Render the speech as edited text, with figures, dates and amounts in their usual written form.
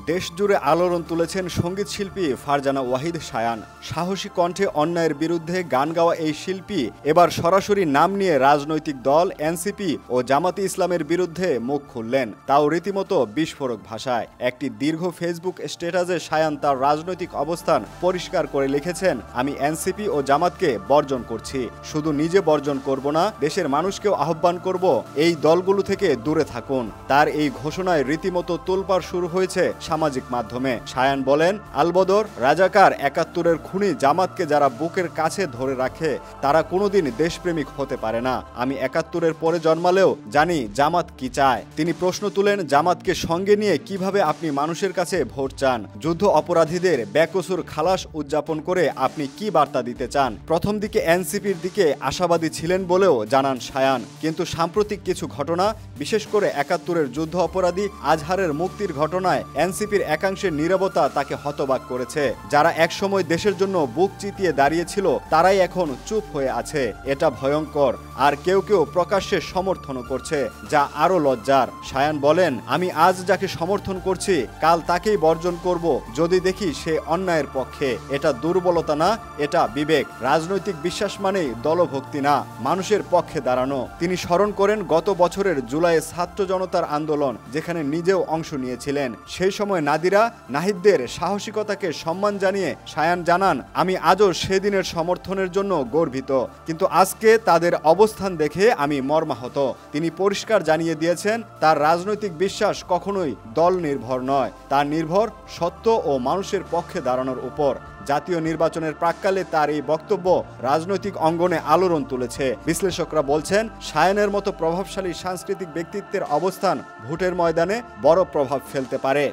দেশজুড়ে আলোড়ন তুলেছেন সঙ্গীত শিল্পী ফারজানা ওয়াহিদ শায়ান। সাহসী কণ্ঠে অন্যায়ের বিরুদ্ধে গান গাওয়া এই শিল্পী এবার সরাসরি নাম নিয়ে রাজনৈতিক দল এনসিপি ও জামাতে ইসলামের বিরুদ্ধে মুখ খুললেন, তাও রীতিমতো বিস্ফোরক ভাষায়। একটি দীর্ঘ ফেসবুক স্ট্যাটাসে শায়ান তার রাজনৈতিক অবস্থান পরিষ্কার করে লিখেছেন, আমি এনসিপি ও জামাতকে বর্জন করছি। শুধু নিজে বর্জন করব না, দেশের মানুষকেও আহ্বান করব এই দলগুলো থেকে দূরে থাকুন। তার এই ঘোষণায় রীতিমতো তোলপাড় শুরু হয়েছে সামাজিক মাধ্যমে। শায়ান বলেন, আলবদর, রাজাকার, ৭১-এর খুনি জামাতকে যারা বুকের কাছে ধরে রাখে তারা কোনোদিন দেশপ্রেমিক হতে পারে না। আমি ৭১-এর পরে জন্মালেও জানি জামাত কি চায়। তিনি প্রশ্ন তুলেন, জামাতকে সঙ্গে নিয়ে কিভাবে আপনি মানুষের কাছে ভোট চান? যুদ্ধ অপরাধীদের বেকসুর খালাস উদযাপন করে আপনি কি বার্তা দিতে চান? প্রথম দিকে এনসিপির দিকে আশাবাদী ছিলেন বলেও জানান শায়ান, কিন্তু সাম্প্রতিক কিছু ঘটনা, বিশেষ করে ৭১-এর যুদ্ধ অপরাধী আজহারের মুক্তির ঘটনায় এনসিপির একাংশের নীরবতা তাকে হতবাক করেছে। যারা একসময় দেশের জন্য বুক চিতিয়ে দাঁড়িয়েছিল তারাই এখন চুপ হয়ে আছে। এটা ভয়ঙ্কর। আর কেউ কেউ প্রকাশ্যে সমর্থনও করছে, যা আরো লজ্জার। শায়ান বলেন, আমি আজ যাকে সমর্থন করছি কাল তাকেই বর্জন করব যদি দেখি সে অন্যায়ের পক্ষে। এটা দুর্বলতা না, এটা বিবেক। রাজনৈতিক বিশ্বাস মানেই দলভক্তি না, মানুষের পক্ষে দাঁড়ানো। তিনি স্মরণ করেন গত বছরের জুলাইয়ে ছাত্র জনতার আন্দোলন, যেখানে নিজেও অংশ নিয়েছিলেন। সেই সময় নাদিরা, নাহিদদের সাহসিকতাকে সম্মান জানিয়ে শায়ান জানান, আমি আজও সেদিনের সমর্থনের জন্য গর্বিত, কিন্তু আজকে তাদের অবস্থান দেখে আমি মর্মাহত। তিনি পরিষ্কার জানিয়ে দিয়েছেন, তার রাজনৈতিক বিশ্বাস কখনোই দল নির্ভর নয়, তার নির্ভর সত্য ও মানুষের পক্ষে দাঁড়ানোর উপর। জাতীয় নির্বাচনের প্রাক্কালে তার এই বক্তব্য রাজনৈতিক অঙ্গনে আলোড়ন তুলেছে। বিশ্লেষকরা বলছেন, শায়ানের মতো প্রভাবশালী সাংস্কৃতিক ব্যক্তিত্বের অবস্থান ভোটের ময়দানে বড় প্রভাব ফেলতে পারে।